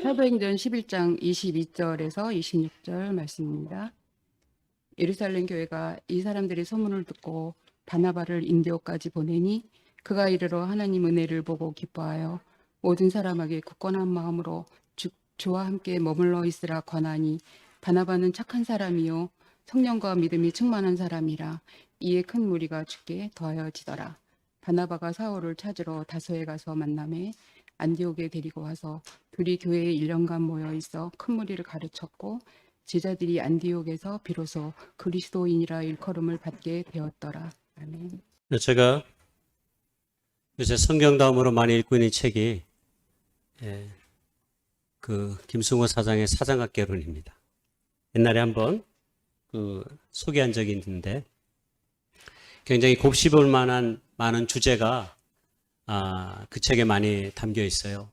사도행전 11장 22절에서 26절 말씀입니다. 예루살렘 교회가 이 사람들의 소문을 듣고 바나바를 인도까지 보내니 그가 이르러 하나님 은혜를 보고 기뻐하여 모든 사람에게 굳건한 마음으로 주와 함께 머물러 있으라 권하니, 바나바는 착한 사람이요 성령과 믿음이 충만한 사람이라. 이에 큰 무리가 주께 더하여지더라. 바나바가 사울을 찾으러 다소에 가서 만남에 안디옥에 데리고 와서 둘이 교회에 1년간 모여 있어 큰 무리를 가르쳤고, 제자들이 안디옥에서 비로소 그리스도인이라 일컬음을 받게 되었더라. 아멘. 제가 요새 성경 다음으로 많이 읽고 있는 책이 김승호 사장의 사장학개론입니다. 옛날에 한번 소개한 적이 있는데 굉장히 곱씹을 만한 많은 주제가 그 책에 많이 담겨 있어요.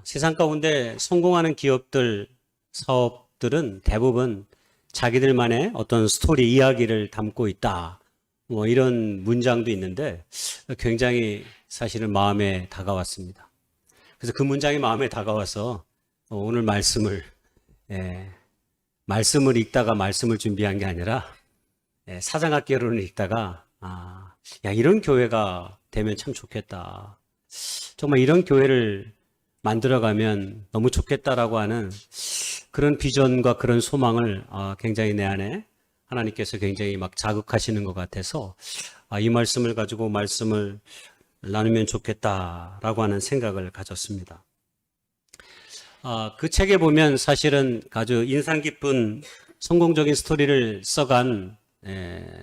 세상 가운데 성공하는 기업들, 사업들은 대부분 자기들만의 어떤 스토리, 이야기를 담고 있다. 뭐 이런 문장도 있는데 굉장히 사실은 마음에 다가왔습니다. 그래서 그 문장이 마음에 다가와서 오늘 말씀을 읽다가 말씀을 준비한 게 아니라 사장학개론을 읽다가 야, 이런 교회가 되면 참 좋겠다. 정말 이런 교회를 만들어가면 너무 좋겠다라고 하는 그런 비전과 그런 소망을 굉장히 내 안에 하나님께서 굉장히 막 자극하시는 것 같아서 이 말씀을 가지고 말씀을 나누면 좋겠다라고 하는 생각을 가졌습니다. 그 책에 보면 사실은 아주 인상 깊은 성공적인 스토리를 써간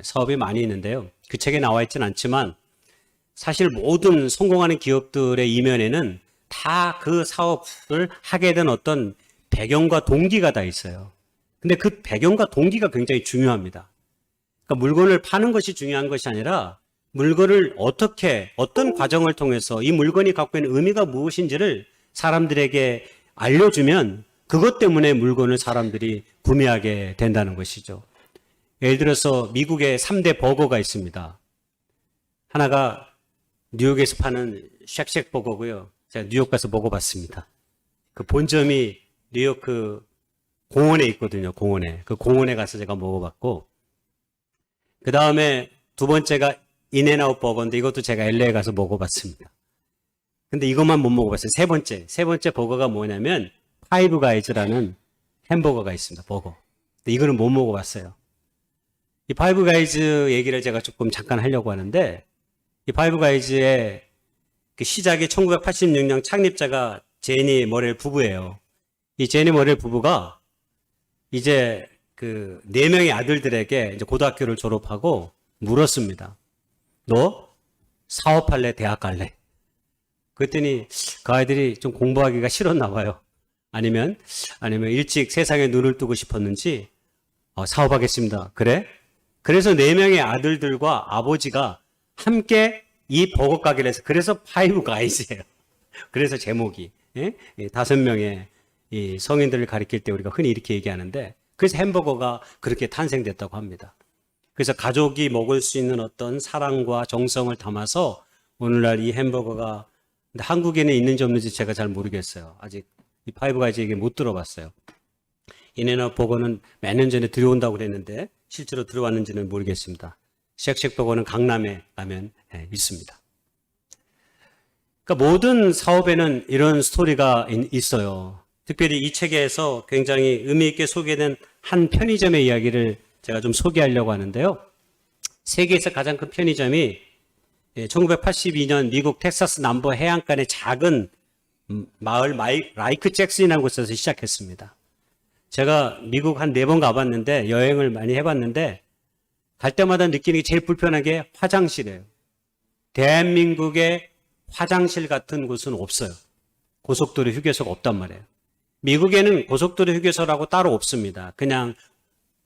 사업이 많이 있는데요. 그 책에 나와 있지는 않지만 사실 모든 성공하는 기업들의 이면에는 다 그 사업을 하게 된 어떤 배경과 동기가 다 있어요. 근데 그 배경과 동기가 굉장히 중요합니다. 그러니까 물건을 파는 것이 중요한 것이 아니라 물건을 어떤 과정을 통해서 이 물건이 갖고 있는 의미가 무엇인지를 사람들에게 알려주면 그것 때문에 물건을 사람들이 구매하게 된다는 것이죠. 예를 들어서 미국에 3대 버거가 있습니다. 하나가 뉴욕에서 파는 쉑쉑 버거고요. 제가 뉴욕 가서 먹어봤습니다. 그 본점이 뉴욕 그 공원에 있거든요. 공원에. 그 공원에 가서 제가 먹어봤고, 그 다음에 두 번째가 인앤아웃 버거인데 이것도 제가 LA에 가서 먹어봤습니다. 근데 이것만 못 먹어봤어요. 세 번째 버거가 뭐냐면 파이브 가이즈라는 햄버거가 있습니다. 버거. 근데 이거는 못 먹어봤어요. 이 파이브 가이즈 얘기를 제가 조금 잠깐 하려고 하는데, 이 파이브 가이즈의 그 시작이 1986년 창립자가 제니 머렐 부부예요. 이 제니 머렐 부부가 이제 그 4명의 아들들에게 이제 고등학교를 졸업하고 물었습니다. 너 사업할래? 대학 갈래? 그랬더니 그 아이들이 좀 공부하기가 싫었나 봐요. 아니면 일찍 세상에 눈을 뜨고 싶었는지 사업하겠습니다. 그래? 그래서 4명의 아들들과 아버지가 함께 이 버거 가게를 해서, 그래서 파이브 가이즈예요. 그래서 제목이 5명의 이 성인들을 가리킬 때 우리가 흔히 이렇게 얘기하는데, 그래서 햄버거가 그렇게 탄생됐다고 합니다. 그래서 가족이 먹을 수 있는 어떤 사랑과 정성을 담아서 오늘날 이 햄버거가, 근데 한국에는 있는지 없는지 제가 잘 모르겠어요. 아직 이 파이브 가이즈 얘기 못 들어봤어요. 인앤아웃 버거는 몇 년 전에 들어온다고 그랬는데 실제로 들어왔는지는 모르겠습니다. 쉑쉑 버거는 강남에 가면 있습니다. 그러니까 모든 사업에는 이런 스토리가 있어요. 특별히 이 책에서 굉장히 의미 있게 소개된 한 편의점의 이야기를 제가 좀 소개하려고 하는데요. 세계에서 가장 큰 편의점이 1982년 미국 텍사스 남부 해안간의 작은 마을 라이크 잭슨이라는 곳에서 시작했습니다. 제가 미국 한 4번 가봤는데, 여행을 많이 해봤는데 갈 때마다 느끼는 게 제일 불편한 게 화장실이에요. 대한민국의 화장실 같은 곳은 없어요. 고속도로 휴게소가 없단 말이에요. 미국에는 고속도로 휴게소라고 따로 없습니다. 그냥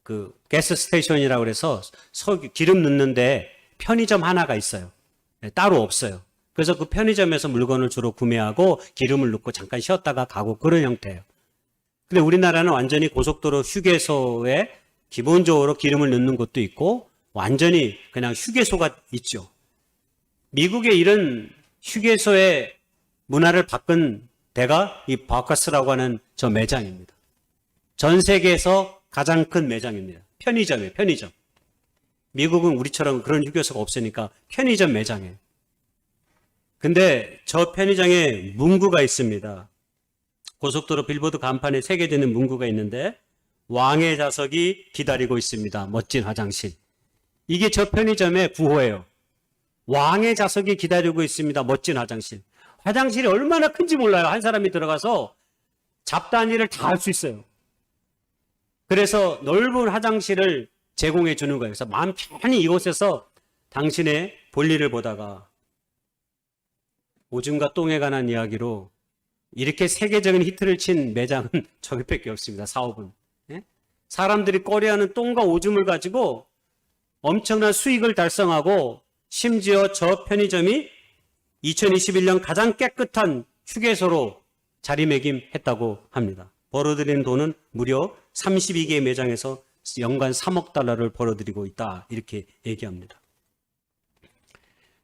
그 가스 스테이션이라고 해서 기름 넣는데 편의점 하나가 있어요. 따로 없어요. 그래서 그 편의점에서 물건을 주로 구매하고 기름을 넣고 잠깐 쉬었다가 가고 그런 형태예요. 근데 우리나라는 완전히 고속도로 휴게소에 기본적으로 기름을 넣는 곳도 있고 완전히 그냥 휴게소가 있죠. 미국의 이런 휴게소의 문화를 바꾼 데가 이 바카스라고 하는 저 매장입니다. 전 세계에서 가장 큰 매장입니다. 편의점이에요, 편의점. 미국은 우리처럼 그런 휴게소가 없으니까 편의점 매장이에요. 근데 저 편의점에 문구가 있습니다. 고속도로 빌보드 간판에 새겨져 있는 문구가 있는데 왕의 좌석이 기다리고 있습니다. 멋진 화장실. 이게 저 편의점의 구호예요. 왕의 좌석이 기다리고 있습니다. 멋진 화장실. 화장실이 얼마나 큰지 몰라요. 한 사람이 들어가서 잡다한 일을 다 할 수 있어요. 그래서 넓은 화장실을 제공해 주는 거예요. 그래서 마음 편히 이곳에서 당신의 볼일을 보다가 오줌과 똥에 관한 이야기로 이렇게 세계적인 히트를 친 매장은 저기밖에 없습니다. 사업은. 예? 사람들이 꺼려하는 똥과 오줌을 가지고 엄청난 수익을 달성하고 심지어 저 편의점이 2021년 가장 깨끗한 휴게소로 자리매김했다고 합니다. 벌어들인 돈은 무려 32개 매장에서 연간 3억 달러를 벌어들이고 있다. 이렇게 얘기합니다.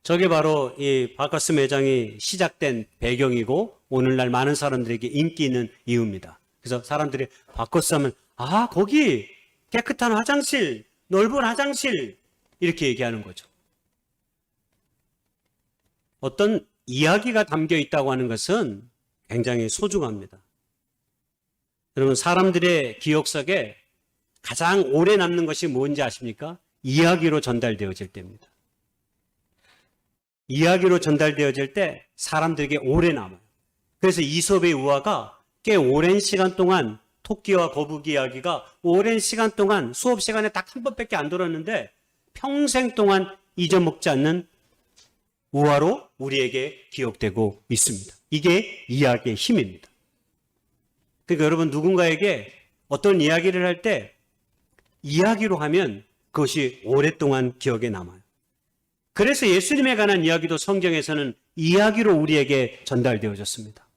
저게 바로 이 바카스 매장이 시작된 배경이고 오늘날 많은 사람들에게 인기 있는 이유입니다. 그래서 사람들이 바카스 하면 아 거기 깨끗한 화장실, 넓은 화장실 이렇게 얘기하는 거죠. 어떤 이야기가 담겨 있다고 하는 것은 굉장히 소중합니다. 여러분 사람들의 기억 속에 가장 오래 남는 것이 뭔지 아십니까? 이야기로 전달되어질 때입니다. 이야기로 전달되어질 때 사람들에게 오래 남아요. 그래서 이솝의 우화가 꽤 오랜 시간 동안 토끼와 거북이 이야기가 오랜 시간 동안 수업 시간에 딱 한 번밖에 안 들었는데 평생 동안 잊어먹지 않는 우화로 우리에게 기억되고 있습니다. 이게 이야기의 힘입니다. 그러니까 여러분 누군가에게 어떤 이야기를 할 때 이야기로 하면 그것이 오랫동안 기억에 남아요. 그래서 예수님에 관한 이야기도 성경에서는 이야기로 우리에게 전달되어졌습니다.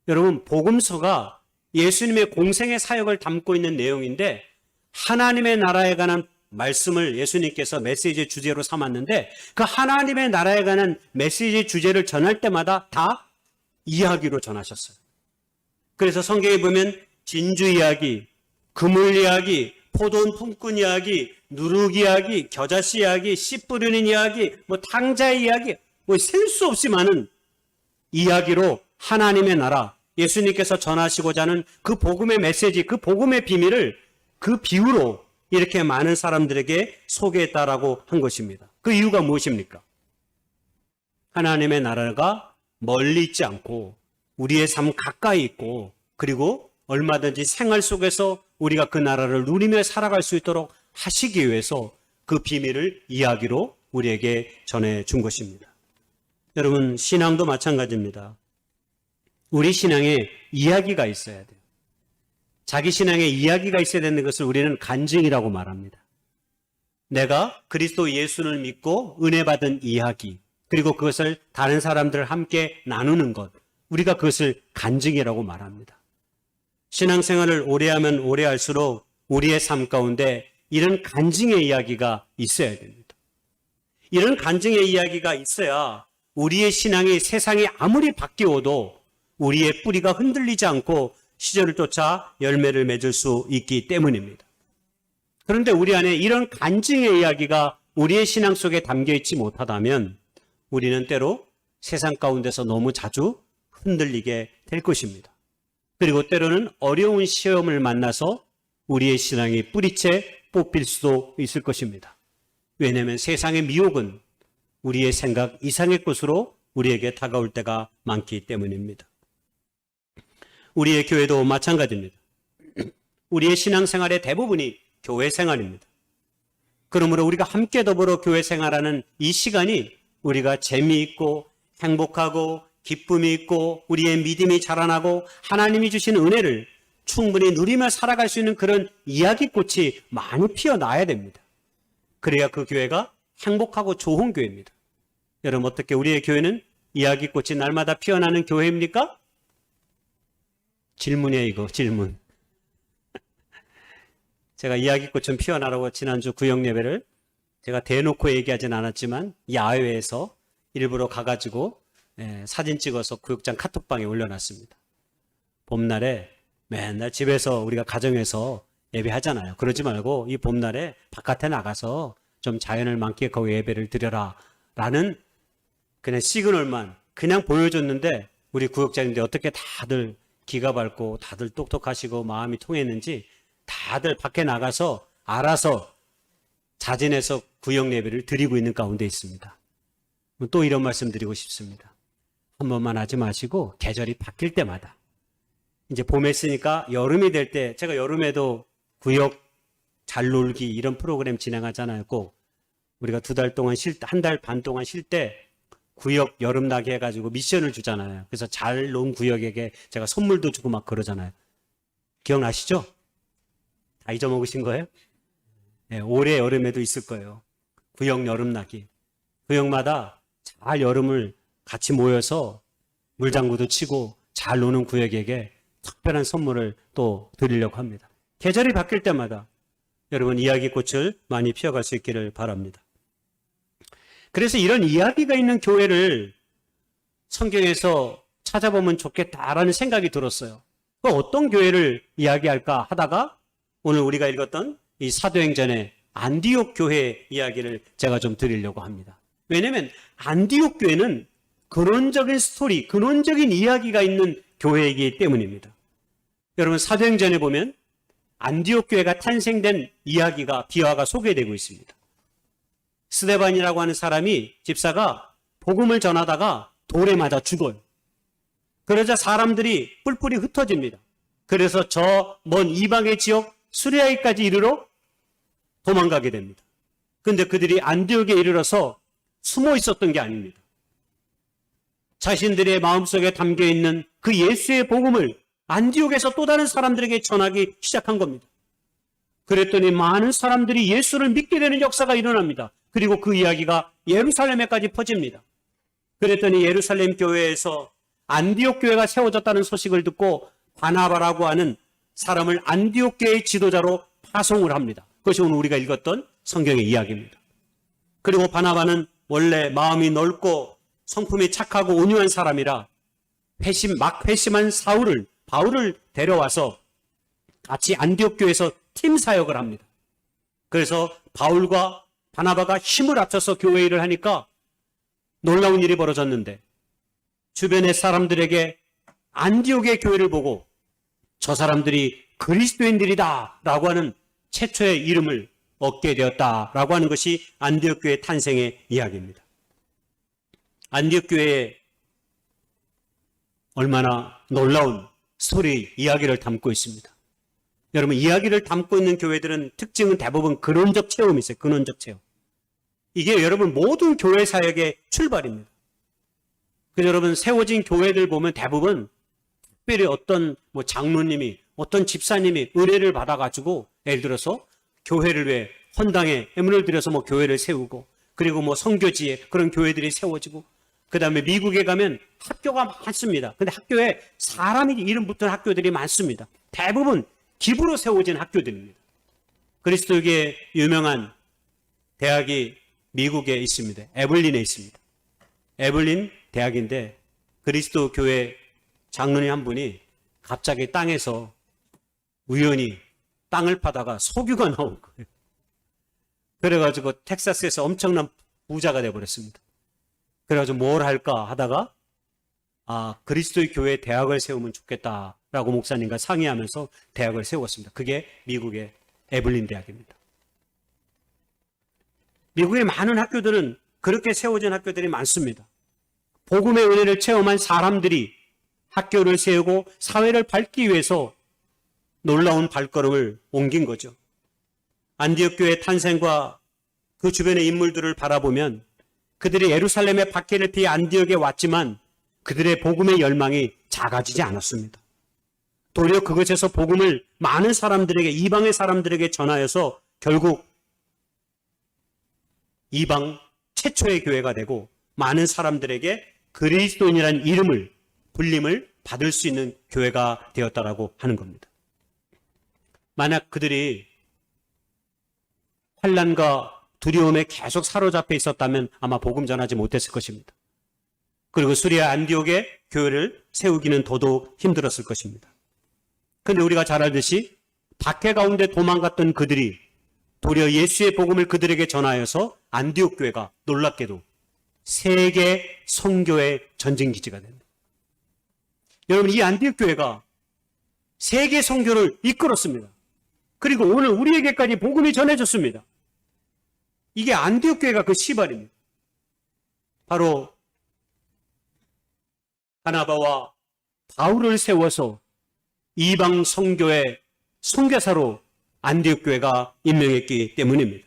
여러분 복음서가 예수님의 공생의 사역을 담고 있는 내용인데 하나님의 나라에 관한 말씀을 예수님께서 메시지의 주제로 삼았는데 그 하나님의 나라에 관한 메시지 주제를 전할 때마다 다 이야기로 전하셨어요. 그래서 성경에 보면 진주 이야기, 그물 이야기, 포도원 품꾼 이야기, 누룩 이야기, 겨자씨 이야기, 씨 뿌리는 이야기, 탕자의 이야기, 셀 수 없이 많은 이야기로 하나님의 나라, 예수님께서 전하시고자 하는 그 복음의 메시지, 그 복음의 비밀을 그 비유로 이렇게 많은 사람들에게 소개했다라고 한 것입니다. 그 이유가 무엇입니까? 하나님의 나라가 멀리 있지 않고 우리의 삶 가까이 있고 그리고 얼마든지 생활 속에서 우리가 그 나라를 누리며 살아갈 수 있도록 하시기 위해서 그 비밀을 이야기로 우리에게 전해준 것입니다. 여러분 신앙도 마찬가지입니다. 우리 신앙에 이야기가 있어야 돼요. 자기 신앙에 이야기가 있어야 되는 것을 우리는 간증이라고 말합니다. 내가 그리스도 예수를 믿고 은혜 받은 이야기 그리고 그것을 다른 사람들 함께 나누는 것 우리가 그것을 간증이라고 말합니다. 신앙생활을 오래하면 오래할수록 우리의 삶 가운데 이런 간증의 이야기가 있어야 됩니다. 이런 간증의 이야기가 있어야 우리의 신앙이 세상이 아무리 바뀌어도 우리의 뿌리가 흔들리지 않고 시절을 쫓아 열매를 맺을 수 있기 때문입니다. 그런데 우리 안에 이런 간증의 이야기가 우리의 신앙 속에 담겨 있지 못하다면 우리는 때로 세상 가운데서 너무 자주 흔들리게 될 것입니다. 그리고 때로는 어려운 시험을 만나서 우리의 신앙이 뿌리채 뽑힐 수도 있을 것입니다. 왜냐하면 세상의 미혹은 우리의 생각 이상의 것으로 우리에게 다가올 때가 많기 때문입니다. 우리의 교회도 마찬가지입니다. 우리의 신앙생활의 대부분이 교회 생활입니다. 그러므로 우리가 함께 더불어 교회 생활하는 이 시간이 우리가 재미있고 행복하고 기쁨이 있고 우리의 믿음이 자라나고 하나님이 주신 은혜를 충분히 누리며 살아갈 수 있는 그런 이야기꽃이 많이 피어나야 됩니다. 그래야 그 교회가 행복하고 좋은 교회입니다. 여러분 어떻게 우리의 교회는 이야기꽃이 날마다 피어나는 교회입니까? 질문이에요 이거 질문. 제가 이야기꽃 좀 피어나라고 지난주 구역예배를 제가 대놓고 얘기하진 않았지만 야외에서 일부러 가가지고 사진 찍어서 구역장 카톡방에 올려놨습니다. 봄날에 맨날 집에서 우리가 가정에서 예배하잖아요. 그러지 말고 이 봄날에 바깥에 나가서 좀 자연을 만끽하고 예배를 드려라 라는 그냥 시그널만 그냥 보여줬는데 우리 구역장님들 어떻게 다들 기가 밝고 다들 똑똑하시고 마음이 통했는지 다들 밖에 나가서 알아서 자진해서 구역 예배를 드리고 있는 가운데 있습니다. 또 이런 말씀 드리고 싶습니다. 한 번만 하지 마시고 계절이 바뀔 때마다 이제 봄에 쓰니까 여름이 될 때 제가 여름에도 구역 잘 놀기 이런 프로그램 진행하잖아요. 꼭 우리가 2달 동안 한 달 반 동안 쉴 때 구역 여름나게 해가지고 미션을 주잖아요. 그래서 잘 논 구역에게 제가 선물도 주고 막 그러잖아요. 기억나시죠? 다 잊어먹으신 거예요? 네, 올해 여름에도 있을 거예요. 구역 여름나기. 구역마다 잘 여름을 같이 모여서 물장구도 치고 잘 노는 구역에게 특별한 선물을 또 드리려고 합니다. 계절이 바뀔 때마다 여러분 이야기꽃을 많이 피워갈 수 있기를 바랍니다. 그래서 이런 이야기가 있는 교회를 성경에서 찾아보면 좋겠다라는 생각이 들었어요. 어떤 교회를 이야기할까 하다가 오늘 우리가 읽었던 이 사도행전의 안디옥 교회 이야기를 제가 좀 드리려고 합니다. 왜냐하면 안디옥 교회는 근원적인 스토리, 근원적인 이야기가 있는 교회이기 때문입니다. 여러분 사도행전에 보면 안디옥 교회가 탄생된 이야기가 비화가 소개되고 있습니다. 스데반이라고 하는 사람이 집사가 복음을 전하다가 돌에 맞아 죽어요. 그러자 사람들이 뿔뿔이 흩어집니다. 그래서 저 먼 이방의 지역 수리아에까지 이르러 도망가게 됩니다. 근데 그들이 안디옥에 이르러서 숨어 있었던 게 아닙니다. 자신들의 마음속에 담겨 있는 그 예수의 복음을 안디옥에서 또 다른 사람들에게 전하기 시작한 겁니다. 그랬더니 많은 사람들이 예수를 믿게 되는 역사가 일어납니다. 그리고 그 이야기가 예루살렘에까지 퍼집니다. 그랬더니 예루살렘 교회에서 안디옥 교회가 세워졌다는 소식을 듣고 바나바라고 하는 사람을 안디옥 교회의 지도자로 파송을 합니다. 그것이 오늘 우리가 읽었던 성경의 이야기입니다. 그리고 바나바는 원래 마음이 넓고 성품이 착하고 온유한 사람이라 회심한 바울을 데려와서 같이 안디옥 교회에서 팀 사역을 합니다. 그래서 바울과 바나바가 힘을 합쳐서 교회 일을 하니까 놀라운 일이 벌어졌는데 주변의 사람들에게 안디옥의 교회를 보고 저 사람들이 그리스도인들이다 라고 하는 최초의 이름을 얻게 되었다라고 하는 것이 안디옥 교회 탄생의 이야기입니다. 안디옥 교회에 얼마나 놀라운 스토리 이야기를 담고 있습니다. 여러분 이야기를 담고 있는 교회들은 특징은 대부분 근원적 체험이 있어요. 근원적 체험. 이게 여러분 모든 교회 사역의 출발입니다. 그래서 여러분 세워진 교회들 보면 대부분 특별히 어떤 장로님이 어떤 집사님이 의뢰를 받아가지고 예를 들어서 교회를 위해 헌당에 예물을 들여서 교회를 세우고 그리고 선교지에 그런 교회들이 세워지고 그 다음에 미국에 가면 학교가 많습니다. 근데 학교에 사람이 이름 붙은 학교들이 많습니다. 대부분 기부로 세워진 학교들입니다. 그리스도교의 유명한 대학이 미국에 있습니다. 에블린에 있습니다. 에블린 대학인데 그리스도 교회 장로님 한 분이 갑자기 땅에서 우연히 땅을 파다가 석유가 나온 거예요. 그래가지고 텍사스에서 엄청난 부자가 되어버렸습니다. 그래가지고 뭘 할까 하다가 그리스도의 교회 대학을 세우면 좋겠다라고 목사님과 상의하면서 대학을 세웠습니다. 그게 미국의 에블린 대학입니다. 미국의 많은 학교들은 그렇게 세워진 학교들이 많습니다. 복음의 은혜를 체험한 사람들이 학교를 세우고 사회를 밟기 위해서 놀라운 발걸음을 옮긴 거죠. 안디옥 교회 탄생과 그 주변의 인물들을 바라보면 그들이 예루살렘의 박해를 피해 안디옥에 왔지만 그들의 복음의 열망이 작아지지 않았습니다. 도리어 그것에서 복음을 많은 사람들에게 이방의 사람들에게 전하여서 결국 이방 최초의 교회가 되고 많은 사람들에게 그리스도인이라는 이름을 불림을 받을 수 있는 교회가 되었다라고 하는 겁니다. 만약 그들이 환난과 두려움에 계속 사로잡혀 있었다면 아마 복음 전하지 못했을 것입니다. 그리고 수리아 안디옥의 교회를 세우기는 더더욱 힘들었을 것입니다. 근데 우리가 잘 알듯이 박해 가운데 도망갔던 그들이 도리어 예수의 복음을 그들에게 전하여서 안디옥 교회가 놀랍게도 세계 선교의 전쟁기지가 됩니다. 여러분, 이 안디옥 교회가 세계 선교를 이끌었습니다. 그리고 오늘 우리에게까지 복음이 전해졌습니다. 이게 안디옥 교회가 그 시발입니다. 바로 바나바와 바울을 세워서 이방 선교의 선교사로 안디옥 교회가 임명했기 때문입니다.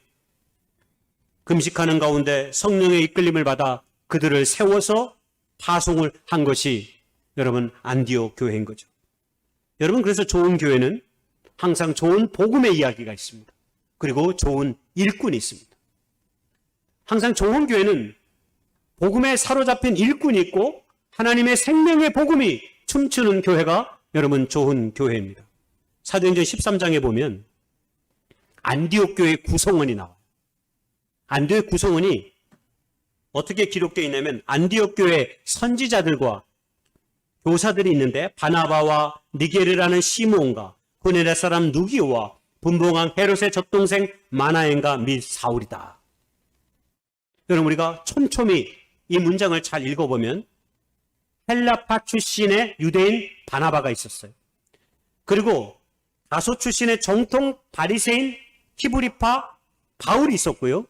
금식하는 가운데 성령의 이끌림을 받아 그들을 세워서 파송을 한 것이 여러분 안디옥 교회인 거죠. 여러분, 그래서 좋은 교회는 항상 좋은 복음의 이야기가 있습니다. 그리고 좋은 일꾼이 있습니다. 항상 좋은 교회는 복음에 사로잡힌 일꾼이 있고 하나님의 생명의 복음이 춤추는 교회가 여러분 좋은 교회입니다. 사도행전 13장에 보면 안디옥 교회 구성원이 나와요. 안디옥 구성원이 어떻게 기록되어 있냐면 안디옥 교회 선지자들과 교사들이 있는데 바나바와 니게르라는 시므온과 고넬의 사람 누기오와 분봉왕 헤롯의 젖동생 마나엔과 및 사울이다. 여러분, 우리가 촘촘히 이 문장을 잘 읽어보면 헬라파 출신의 유대인 바나바가 있었어요. 그리고 다소 출신의 정통 바리새인 히브리파 바울이 있었고요.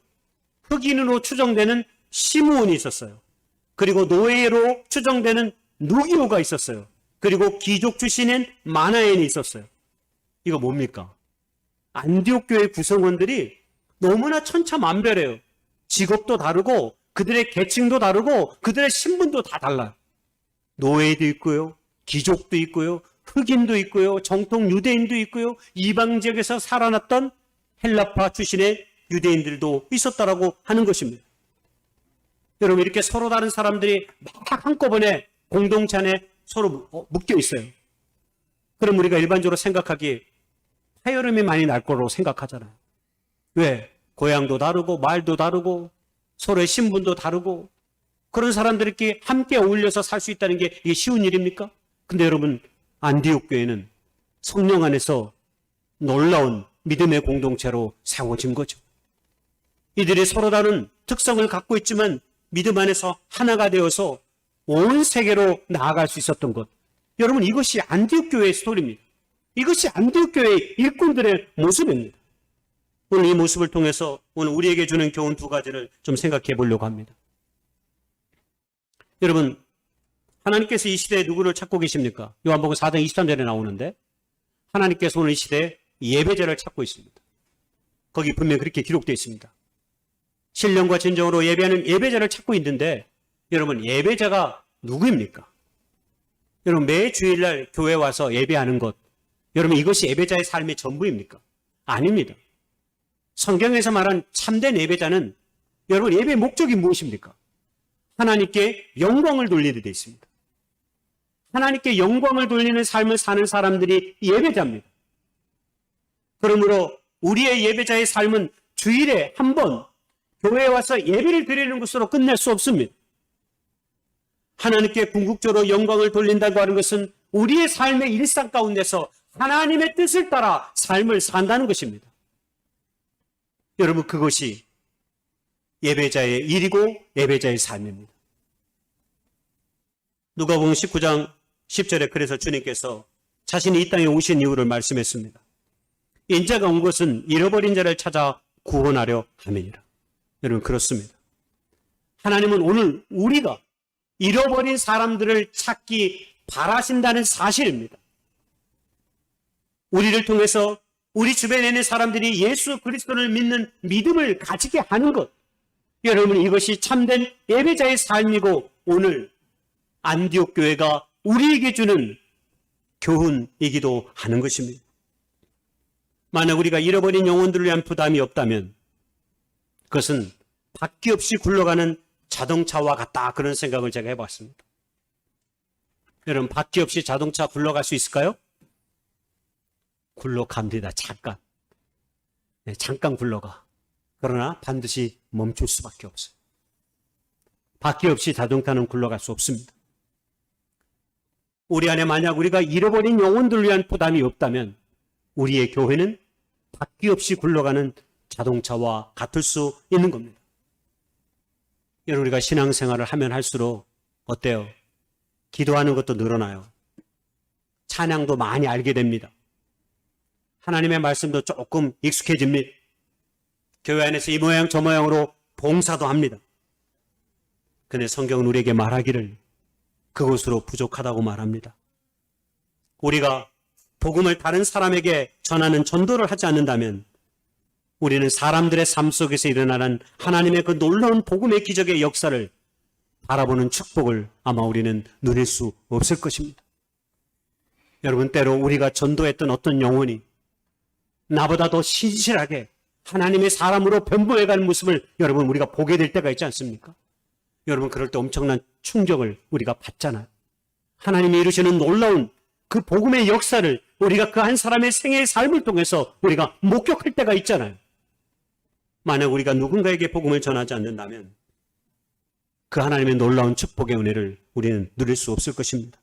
흑인으로 추정되는 시므온이 있었어요. 그리고 노예로 추정되는 누기오가 있었어요. 그리고 귀족 출신인 마나엔이 있었어요. 이거 뭡니까? 안디옥 교회 구성원들이 너무나 천차만별해요. 직업도 다르고 그들의 계층도 다르고 그들의 신분도 다 달라요. 노예도 있고요. 귀족도 있고요. 흑인도 있고요. 정통 유대인도 있고요. 이방 지역에서 살아났던 헬라파 출신의 유대인들도 있었다라고 하는 것입니다. 여러분, 이렇게 서로 다른 사람들이 막 한꺼번에 공동체 안에 서로 묶여 있어요. 그럼 우리가 일반적으로 생각하기에 파열음이 많이 날 거라고 생각하잖아요. 왜? 고향도 다르고 말도 다르고 서로의 신분도 다르고 그런 사람들끼리 함께 어울려서 살 수 있다는 게 이게 쉬운 일입니까? 근데 여러분, 안디옥 교회는 성령 안에서 놀라운 믿음의 공동체로 세워진 거죠. 이들이 서로 다른 특성을 갖고 있지만 믿음 안에서 하나가 되어서 온 세계로 나아갈 수 있었던 것. 여러분, 이것이 안디옥 교회의 스토리입니다. 이것이 안디옥 교회의 일꾼들의 모습입니다. 오늘 이 모습을 통해서 오늘 우리에게 주는 교훈 두 가지를 좀 생각해 보려고 합니다. 여러분, 하나님께서 이 시대에 누구를 찾고 계십니까? 요한복음 4장 23절에 나오는데 하나님께서 오늘 이 시대에 예배자를 찾고 있습니다. 거기 분명히 그렇게 기록되어 있습니다. 신령과 진정으로 예배하는 예배자를 찾고 있는데 여러분, 예배자가 누구입니까? 여러분, 매 주일날 교회 와서 예배하는 것, 여러분, 이것이 예배자의 삶의 전부입니까? 아닙니다. 성경에서 말한 참된 예배자는 여러분, 예배의 목적이 무엇입니까? 하나님께 영광을 돌리는 데 있습니다. 하나님께 영광을 돌리는 삶을 사는 사람들이 예배자입니다. 그러므로 우리의 예배자의 삶은 주일에 한 번 교회에 와서 예배를 드리는 것으로 끝낼 수 없습니다. 하나님께 궁극적으로 영광을 돌린다고 하는 것은 우리의 삶의 일상 가운데서 하나님의 뜻을 따라 삶을 산다는 것입니다. 여러분, 그것이 예배자의 일이고 예배자의 삶입니다. 누가복음 19장 10절에 그래서 주님께서 자신이 이 땅에 오신 이유를 말씀했습니다. 인자가 온 것은 잃어버린 자를 찾아 구원하려 함이니라. 여러분, 그렇습니다. 하나님은 오늘 우리가 잃어버린 사람들을 찾기 바라신다는 사실입니다. 우리를 통해서 우리 주변에 있는 사람들이 예수 그리스도를 믿는 믿음을 가지게 하는 것, 여러분, 이것이 참된 예배자의 삶이고 오늘 안디옥 교회가 우리에게 주는 교훈이기도 하는 것입니다. 만약 우리가 잃어버린 영혼들을 위한 부담이 없다면 그것은 바퀴 없이 굴러가는 자동차와 같다, 그런 생각을 제가 해봤습니다. 여러분, 바퀴 없이 자동차 굴러갈 수 있을까요? 굴러갑니다. 잠깐. 네, 잠깐 굴러가. 그러나 반드시 멈출 수밖에 없어요. 바퀴 없이 자동차는 굴러갈 수 없습니다. 우리 안에 만약 우리가 잃어버린 영혼들을 위한 부담이 없다면 우리의 교회는 바퀴 없이 굴러가는 자동차와 같을 수 있는 겁니다. 여러분, 우리가 신앙생활을 하면 할수록 어때요? 기도하는 것도 늘어나요. 찬양도 많이 알게 됩니다. 하나님의 말씀도 조금 익숙해집니다. 교회 안에서 이 모양 저 모양으로 봉사도 합니다. 근데 성경은 우리에게 말하기를 그것으로 부족하다고 말합니다. 우리가 복음을 다른 사람에게 전하는 전도를 하지 않는다면 우리는 사람들의 삶 속에서 일어나는 하나님의 그 놀라운 복음의 기적의 역사를 바라보는 축복을 아마 우리는 누릴 수 없을 것입니다. 여러분, 때로 우리가 전도했던 어떤 영혼이 나보다 더 신실하게 하나님의 사람으로 변모해가는 모습을 여러분 우리가 보게 될 때가 있지 않습니까? 여러분, 그럴 때 엄청난 충격을 우리가 받잖아요. 하나님이 이루시는 놀라운 그 복음의 역사를 우리가 그 한 사람의 생애의 삶을 통해서 우리가 목격할 때가 있잖아요. 만약 우리가 누군가에게 복음을 전하지 않는다면 그 하나님의 놀라운 축복의 은혜를 우리는 누릴 수 없을 것입니다.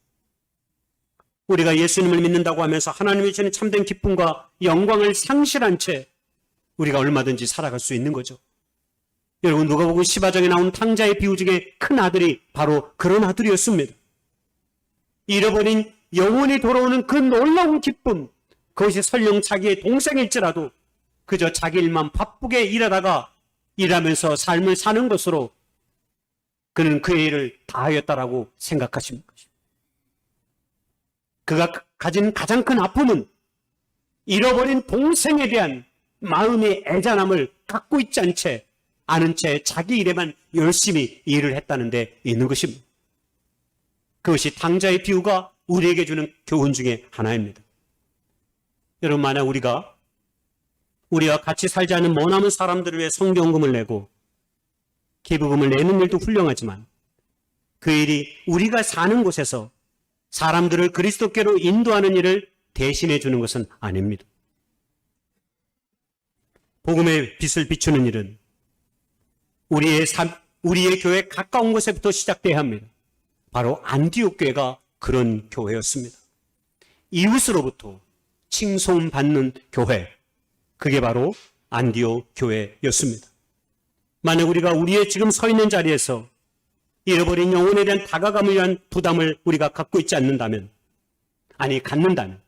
우리가 예수님을 믿는다고 하면서 하나님이 주는 참된 기쁨과 영광을 상실한 채 우리가 얼마든지 살아갈 수 있는 거죠. 여러분, 누가복음 15장에 나온 탕자의 비유 중에 큰 아들이 바로 그런 아들이었습니다. 잃어버린 영혼이 돌아오는 그 놀라운 기쁨, 그것이 설령 자기의 동생일지라도 그저 자기 일만 바쁘게 일하면서 삶을 사는 것으로 그는 그의 일을 다하였다라고 생각하십니까? 그가 가진 가장 큰 아픔은 잃어버린 동생에 대한 마음의 애잔함을 갖고 있지 않은 채 아는 채 자기 일에만 열심히 일을 했다는 데 있는 것입니다. 그것이 탕자의 비유가 우리에게 주는 교훈 중에 하나입니다. 여러분, 만약 우리와 같이 살지 않은 머나먼 사람들을 위해 성경금을 내고 기부금을 내는 일도 훌륭하지만 그 일이 우리가 사는 곳에서 사람들을 그리스도께로 인도하는 일을 대신해 주는 것은 아닙니다. 복음의 빛을 비추는 일은 우리의 교회 가까운 곳에부터 시작돼야 합니다. 바로 안디옥 교회가 그런 교회였습니다. 이웃으로부터 칭송받는 교회, 그게 바로 안디옥 교회였습니다. 만약 우리가 우리의 지금 서 있는 자리에서 잃어버린 영혼에 대한 다가감을 위한 부담을 우리가 갖고 있지 않는다면, 갖는다면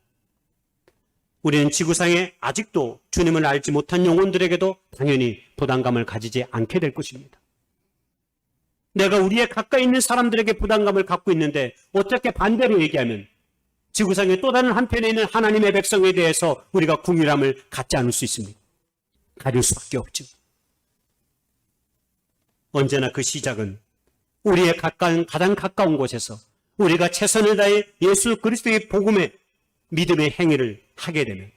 우리는 지구상에 아직도 주님을 알지 못한 영혼들에게도 당연히 부담감을 가지지 않게 될 것입니다. 내가 우리의 가까이 있는 사람들에게 부담감을 갖고 있는데 어떻게 반대로 얘기하면 지구상의 또 다른 한편에 있는 하나님의 백성에 대해서 우리가 궁휼함을 갖지 않을 수 있습니다. 가릴 수밖에 없죠. 언제나 그 시작은 우리의 가장 가까운 곳에서 우리가 최선을 다해 예수 그리스도의 복음의 믿음의 행위를 하게 되면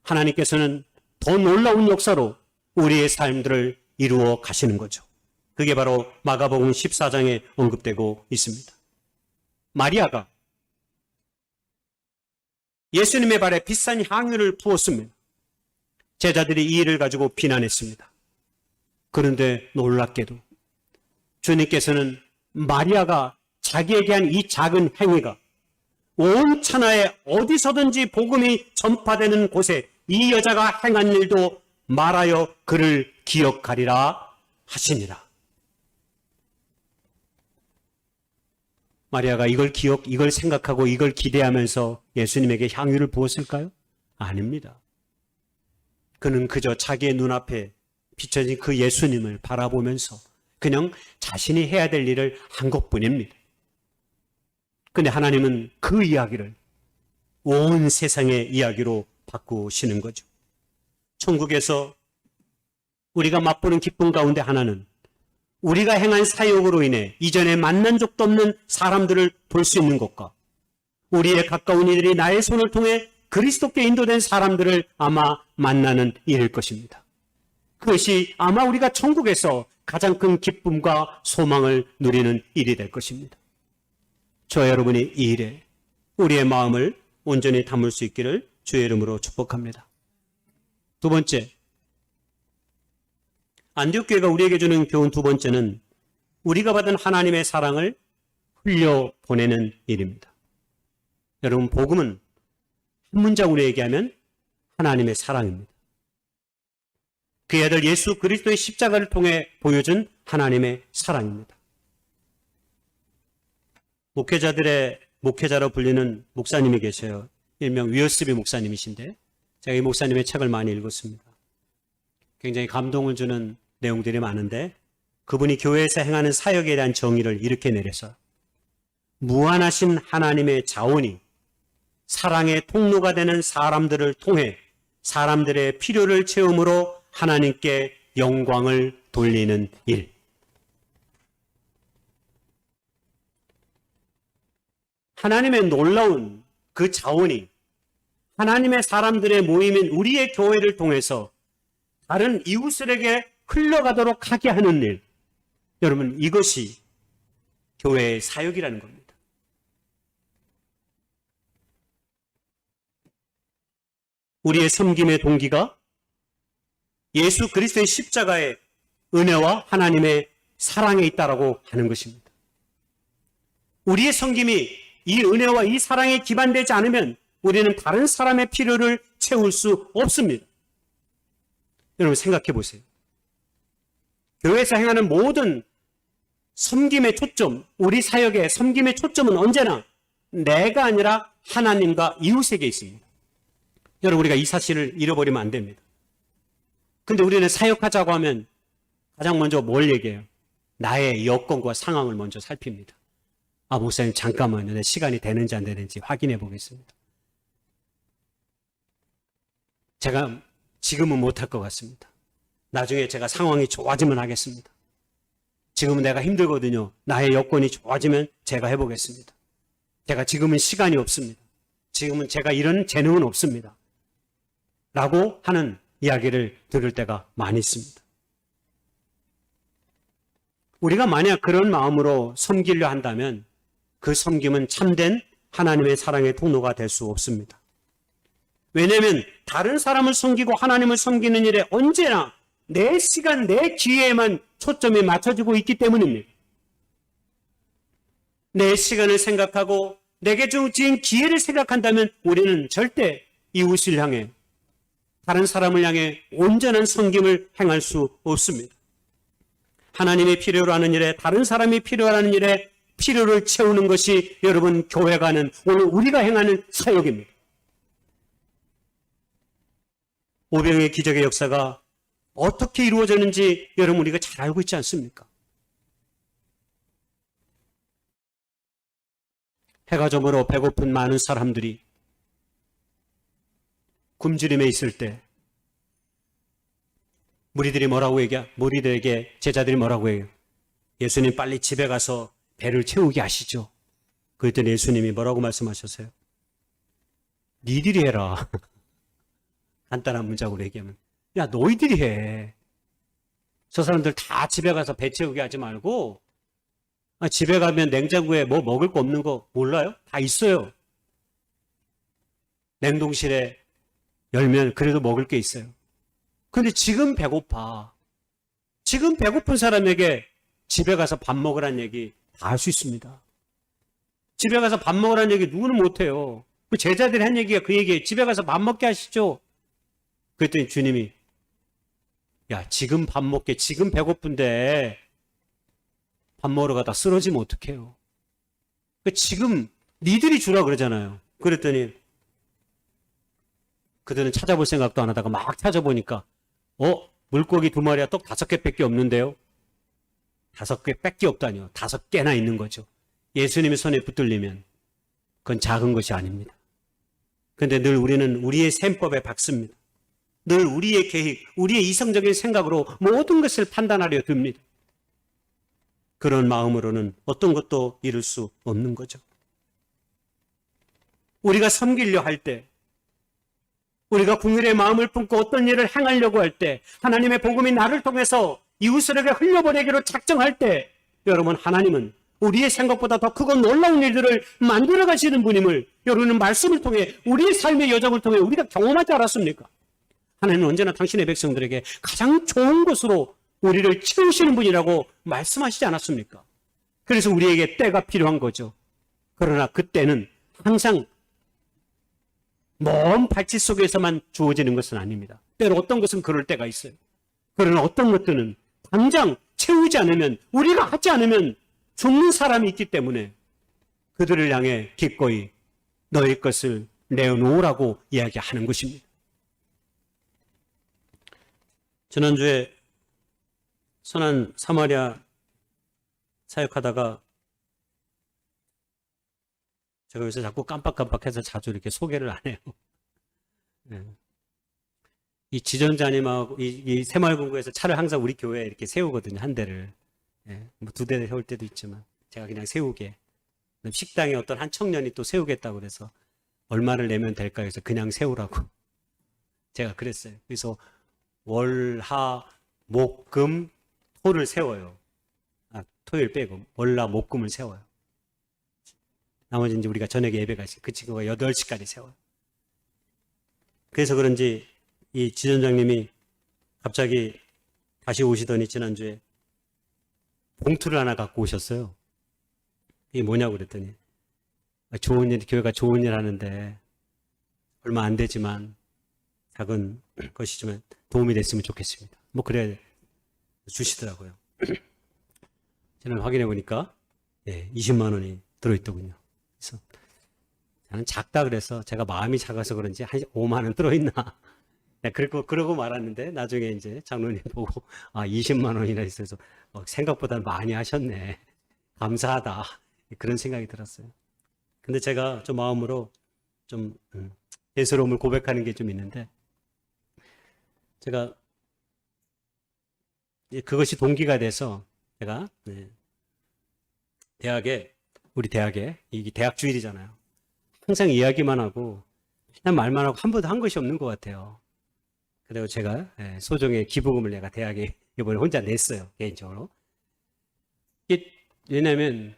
하나님께서는 더 놀라운 역사로 우리의 삶들을 이루어 가시는 거죠. 그게 바로 마가복음 14장에 언급되고 있습니다. 마리아가 예수님의 발에 비싼 향유를 부었습니다. 제자들이 이 일을 가지고 비난했습니다. 그런데 놀랍게도 주님께서는 마리아가 자기에게 한 이 작은 행위가 온 천하에 어디서든지 복음이 전파되는 곳에 이 여자가 행한 일도 말하여 그를 기억하리라 하시니라. 마리아가 이걸 생각하고 이걸 기대하면서 예수님에게 향유를 부었을까요? 아닙니다. 그는 그저 자기의 눈앞에 비춰진 그 예수님을 바라보면서 그냥 자신이 해야 될 일을 한 것뿐입니다. 근데 하나님은 그 이야기를 온 세상의 이야기로 바꾸시는 거죠. 천국에서 우리가 맛보는 기쁨 가운데 하나는 우리가 행한 사역으로 인해 이전에 만난 적도 없는 사람들을 볼 수 있는 것과 우리의 가까운 이들이 나의 손을 통해 그리스도께 인도된 사람들을 아마 만나는 일일 것입니다. 그것이 아마 우리가 천국에서 가장 큰 기쁨과 소망을 누리는 일이 될 것입니다. 저와 여러분이 이 일에 우리의 마음을 온전히 담을 수 있기를 주의 이름으로 축복합니다. 두 번째, 안디옥 교회가 우리에게 주는 교훈 두 번째는 우리가 받은 하나님의 사랑을 흘려보내는 일입니다. 여러분, 복음은 한 문장으로 얘기하면 하나님의 사랑입니다. 그의 아들 예수 그리스도의 십자가를 통해 보여준 하나님의 사랑입니다. 목회자로 불리는 목사님이 계셔요. 일명 위어스비 목사님이신데 제가 이 목사님의 책을 많이 읽었습니다. 굉장히 감동을 주는 내용들이 많은데 그분이 교회에서 행하는 사역에 대한 정의를 이렇게 내려서 무한하신 하나님의 자원이 사랑의 통로가 되는 사람들을 통해 사람들의 필요를 채움으로 하나님께 영광을 돌리는 일. 하나님의 놀라운 그 자원이 하나님의 사람들의 모임인 우리의 교회를 통해서 다른 이웃들에게 흘러가도록 하게 하는 일. 여러분, 이것이 교회의 사역이라는 겁니다. 우리의 섬김의 동기가 예수 그리스도의 십자가의 은혜와 하나님의 사랑에 있다라고 하는 것입니다. 우리의 섬김이 이 은혜와 이 사랑에 기반되지 않으면 우리는 다른 사람의 필요를 채울 수 없습니다. 여러분 생각해 보세요. 교회에서 행하는 모든 섬김의 초점, 우리 사역의 섬김의 초점은 언제나 내가 아니라 하나님과 이웃에게 있습니다. 여러분 우리가 이 사실을 잃어버리면 안 됩니다. 근데 우리는 사역하자고 하면 가장 먼저 뭘 얘기해요? 나의 여건과 상황을 먼저 살핍니다. 아, 목사님 잠깐만요. 내 시간이 되는지 안 되는지 확인해 보겠습니다. 제가 지금은 못할 것 같습니다. 나중에 제가 상황이 좋아지면 하겠습니다. 지금은 내가 힘들거든요. 나의 여건이 좋아지면 제가 해보겠습니다. 제가 지금은 시간이 없습니다. 지금은 제가 이런 재능은 없습니다. 라고 하는 이야기를 들을 때가 많이 있습니다. 우리가 만약 그런 마음으로 섬기려 한다면 그 섬김은 참된 하나님의 사랑의 통로가 될 수 없습니다. 왜냐하면 다른 사람을 섬기고 하나님을 섬기는 일에 언제나 내 시간, 내 기회에만 초점이 맞춰지고 있기 때문입니다. 내 시간을 생각하고 내게 주어진 기회를 생각한다면 우리는 절대 이웃을 향해 다른 사람을 향해 온전한 섬김을 행할 수 없습니다. 하나님의 필요로 하는 일에 다른 사람이 필요하는 일에 필요를 채우는 것이 여러분 교회가 하는 오늘 우리가 행하는 사역입니다. 오병의 기적의 역사가 어떻게 이루어졌는지 여러분 우리가 잘 알고 있지 않습니까? 해가 저물어 배고픈 많은 사람들이 굶주림에 있을 때 무리들에게 제자들이 뭐라고 해요? 예수님 빨리 집에 가서 배를 채우게 하시죠. 그랬더니 예수님이 뭐라고 말씀하셨어요? 니들이 해라. 간단한 문장으로 얘기하면 야 너희들이 해. 저 사람들 다 집에 가서 배 채우게 하지 말고 집에 가면 냉장고에 뭐 먹을 거 없는 거 몰라요? 다 있어요. 냉동실에 열면 그래도 먹을 게 있어요. 근데 지금 배고파. 지금 배고픈 사람에게 집에 가서 밥 먹으란 얘기 다 할 수 있습니다. 집에 가서 밥 먹으란 얘기 누구는 못해요. 그 제자들이 한 얘기가 그 얘기예요. 집에 가서 밥 먹게 하시죠. 그랬더니 주님이 야 지금 밥 먹게 지금 배고픈데 밥 먹으러 가다 쓰러지면 어떡해요. 지금 니들이 주라 그러잖아요. 그랬더니 그들은 찾아볼 생각도 안 하다가 막 찾아보니까 물고기 2마리와 떡 5개밖에 없는데요. 5개밖에 없다니요. 5개나 있는 거죠. 예수님의 손에 붙들리면 그건 작은 것이 아닙니다. 그런데 늘 우리는 우리의 셈법에 박습니다. 늘 우리의 계획, 우리의 이성적인 생각으로 모든 것을 판단하려 듭니다. 그런 마음으로는 어떤 것도 이룰 수 없는 거죠. 우리가 섬기려 할 때, 우리가 국민의 마음을 품고 어떤 일을 행하려고 할 때, 하나님의 복음이 나를 통해서 이웃에게 흘려보내기로 작정할 때, 여러분 하나님은 우리의 생각보다 더 크고 놀라운 일들을 만들어 가시는 분임을 여러분은 말씀을 통해 우리의 삶의 여정을 통해 우리가 경험하지 않았습니까? 하나님은 언제나 당신의 백성들에게 가장 좋은 것으로 우리를 채우시는 분이라고 말씀하시지 않았습니까? 그래서 우리에게 때가 필요한 거죠. 그러나 그때는 항상 먼 발치 속에서만 주어지는 것은 아닙니다. 때로 어떤 것은 그럴 때가 있어요. 그러나 어떤 것들은 당장 채우지 않으면, 우리가 하지 않으면 죽는 사람이 있기 때문에 그들을 향해 기꺼이 너의 것을 내어놓으라고 이야기하는 것입니다. 지난주에 선한 사마리아 사역하다가 제가 요새 자꾸 깜빡깜빡해서 자주 이렇게 소개를 안 해요. 이 지전자님하고 이 새마을금고에서 차를 항상 우리 교회에 이렇게 세우거든요. 한 대를. 뭐 두 대 세울 때도 있지만 제가 그냥 세우게. 식당에 어떤 한 청년이 또 세우겠다고 그래서 얼마를 내면 될까 해서 그냥 세우라고 제가 그랬어요. 그래서 월, 하, 목, 금, 토를 세워요. 토요일 빼고 월화, 목, 금을 세워요. 나머지 이제 우리가 저녁에 예배가 있어요. 그 친구가 8시까지 세워요. 그래서 그런지 이 지전장님이 갑자기 다시 오시더니 지난주에 봉투를 하나 갖고 오셨어요. 이게 뭐냐고 그랬더니 좋은 일, 교회가 좋은 일 하는데 얼마 안 되지만 작은 것이지만 도움이 됐으면 좋겠습니다. 뭐 그래 주시더라고요. 저는 확인해 보니까 20만 원이 들어있더군요. 그래서 저는 작다 그래서 제가 마음이 작아서 그런지 한 5만 원 들어있나. 그러고 말았는데 나중에 이제 장로님 보고 20만 원이나 있어서 생각보다 많이 하셨네. 감사하다. 그런 생각이 들었어요. 근데 제가 좀 마음으로 좀 예스러움을 고백하는 게 좀 있는데 제가 그것이 동기가 돼서 제가 우리 대학에 이게 대학 주일이잖아요. 항상 이야기만 하고 그냥 말만 하고 한 번도 한 것이 없는 것 같아요. 그리고 제가 소정의 기부금을 내가 대학에 이번에 혼자 냈어요. 개인적으로. 왜냐면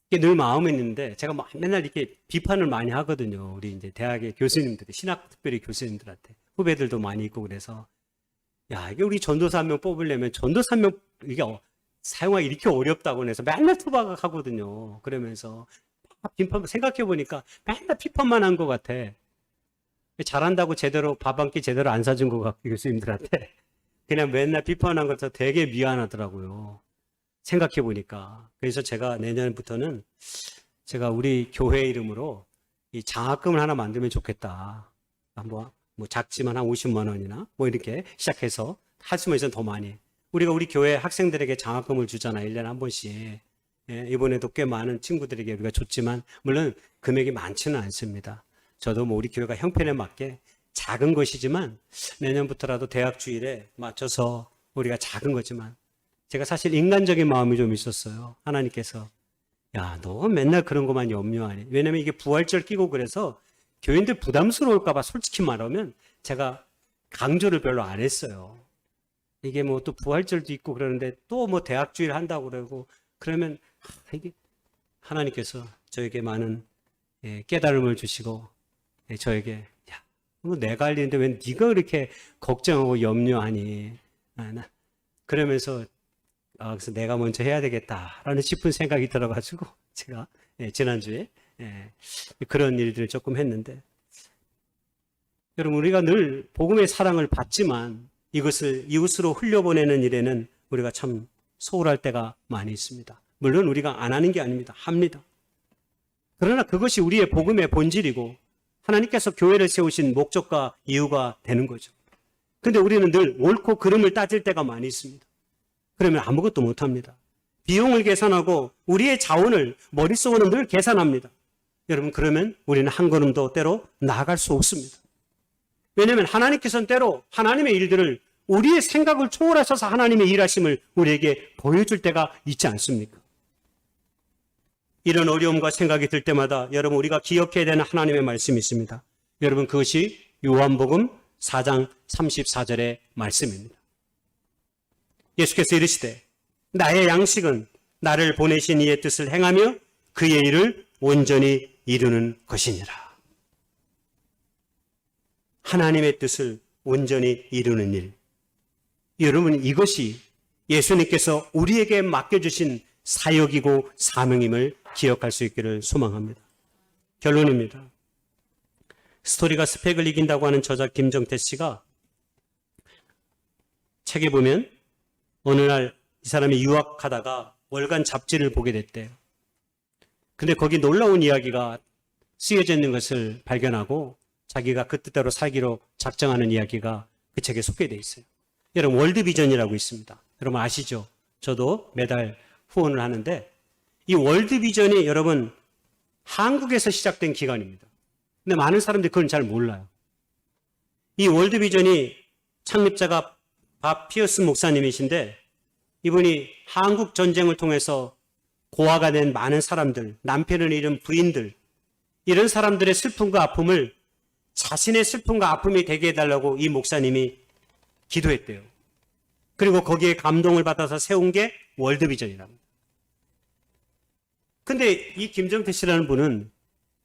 이게 늘 마음에 있는데 제가 맨날 이렇게 비판을 많이 하거든요. 우리 이제 대학의 교수님들, 신학 특별히 교수님들한테 후배들도 많이 있고 그래서 야 이게 우리 전도사 한 명 뽑으려면 전도사 한 명 이게 사용하기 이렇게 어렵다고 해서 맨날 투박하거든요. 그러면서 비판 생각해 보니까 맨날 비판만 한 것 같아. 잘한다고 제대로 밥 한 끼 제대로 안 사준 것 같고 교수님들한테 그냥 맨날 비판한 것도 되게 미안하더라고요. 생각해 보니까. 그래서 제가 내년부터는 제가 우리 교회 이름으로 이 장학금을 하나 만들면 좋겠다. 한번 뭐 작지만 한 50만 원이나 뭐 이렇게 시작해서 할수만 있으면 더 많이. 우리가 우리 교회 학생들에게 장학금을 주잖아. 1년에 한 번씩. 이번에도 꽤 많은 친구들에게 우리가 줬지만 물론 금액이 많지는 않습니다. 저도 뭐 우리 교회가 형편에 맞게 작은 것이지만 내년부터라도 대학 주일에 맞춰서 우리가 작은 거지만 제가 사실 인간적인 마음이 좀 있었어요. 하나님께서 야, 너 맨날 그런 것만 염려하니. 왜냐면 이게 부활절 끼고 그래서 교인들 부담스러울까 봐 솔직히 말하면 제가 강조를 별로 안 했어요. 이게 뭐 또 부활절도 있고 그러는데 또 뭐 대학 주일 한다고 그러고 그러면 이게 하나님께서 저에게 많은 깨달음을 주시고 저에게 야, 뭐 내가 할 일인데 왜 네가 그렇게 걱정하고 염려하니? 그러면서 그래서 내가 먼저 해야 되겠다라는 싶은 생각이 들어가지고 제가 지난주에 그런 일들을 조금 했는데 여러분 우리가 늘 복음의 사랑을 받지만 이것을 이웃으로 흘려보내는 일에는 우리가 참 소홀할 때가 많이 있습니다. 물론 우리가 안 하는 게 아닙니다. 합니다. 그러나 그것이 우리의 복음의 본질이고 하나님께서 교회를 세우신 목적과 이유가 되는 거죠. 그런데 우리는 늘 옳고 그름을 따질 때가 많이 있습니다. 그러면 아무것도 못합니다. 비용을 계산하고 우리의 자원을 머릿속으로 늘 계산합니다. 여러분 그러면 우리는 한 걸음도 때로 나아갈 수 없습니다. 왜냐하면 하나님께서는 때로 하나님의 일들을 우리의 생각을 초월하셔서 하나님의 일하심을 우리에게 보여줄 때가 있지 않습니까? 이런 어려움과 생각이 들 때마다 여러분 우리가 기억해야 되는 하나님의 말씀이 있습니다. 여러분 그것이 요한복음 4장 34절의 말씀입니다. 예수께서 이르시되 나의 양식은 나를 보내신 이의 뜻을 행하며 그의 일을 온전히 이루는 것이니라. 하나님의 뜻을 온전히 이루는 일. 여러분 이것이 예수님께서 우리에게 맡겨주신 사역이고 사명임을 기억할 수 있기를 소망합니다. 결론입니다. 스토리가 스펙을 이긴다고 하는 저자 김정태 씨가 책에 보면 어느 날 이 사람이 유학하다가 월간 잡지를 보게 됐대요. 근데 거기 놀라운 이야기가 쓰여져 있는 것을 발견하고 자기가 그 뜻대로 살기로 작정하는 이야기가 그 책에 소개되어 있어요. 여러분, 월드비전이라고 있습니다. 여러분 아시죠? 저도 매달 후원을 하는데 이 월드비전이 여러분 한국에서 시작된 기관입니다. 근데 많은 사람들이 그걸 잘 몰라요. 이 월드비전이 창립자가 밥 피어스 목사님이신데 이분이 한국 전쟁을 통해서 고아가 된 많은 사람들, 남편을 잃은 부인들, 이런 사람들의 슬픔과 아픔을 자신의 슬픔과 아픔이 되게 해달라고 이 목사님이 기도했대요. 그리고 거기에 감동을 받아서 세운 게 월드비전이랍니다. 근데 이 김정태 씨라는 분은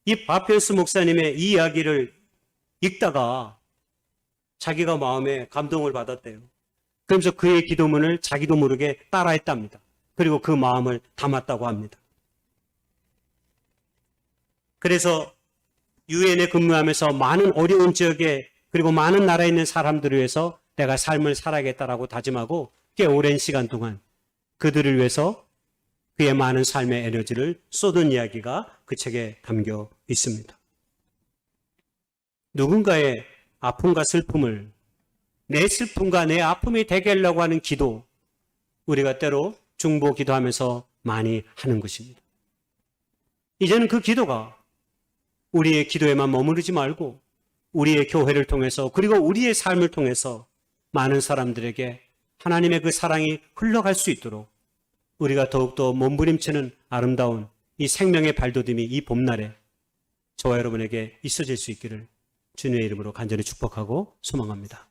이 바피어스 목사님의 이 이야기를 읽다가 자기가 마음에 감동을 받았대요. 그러면서 그의 기도문을 자기도 모르게 따라했답니다. 그리고 그 마음을 담았다고 합니다. 그래서 유엔에 근무하면서 많은 어려운 지역에 그리고 많은 나라에 있는 사람들을 위해서 내가 삶을 살아야겠다라고 다짐하고 꽤 오랜 시간 동안 그들을 위해서 그의 많은 삶의 에너지를 쏟은 이야기가 그 책에 담겨 있습니다. 누군가의 아픔과 슬픔을 내 슬픔과 내 아픔이 되게 하려고 하는 기도, 우리가 때로 중보 기도하면서 많이 하는 것입니다. 이제는 그 기도가 우리의 기도에만 머무르지 말고 우리의 교회를 통해서 그리고 우리의 삶을 통해서 많은 사람들에게 하나님의 그 사랑이 흘러갈 수 있도록 우리가 더욱더 몸부림치는 아름다운 이 생명의 발돋움이 이 봄날에 저와 여러분에게 있어질 수 있기를 주님의 이름으로 간절히 축복하고 소망합니다.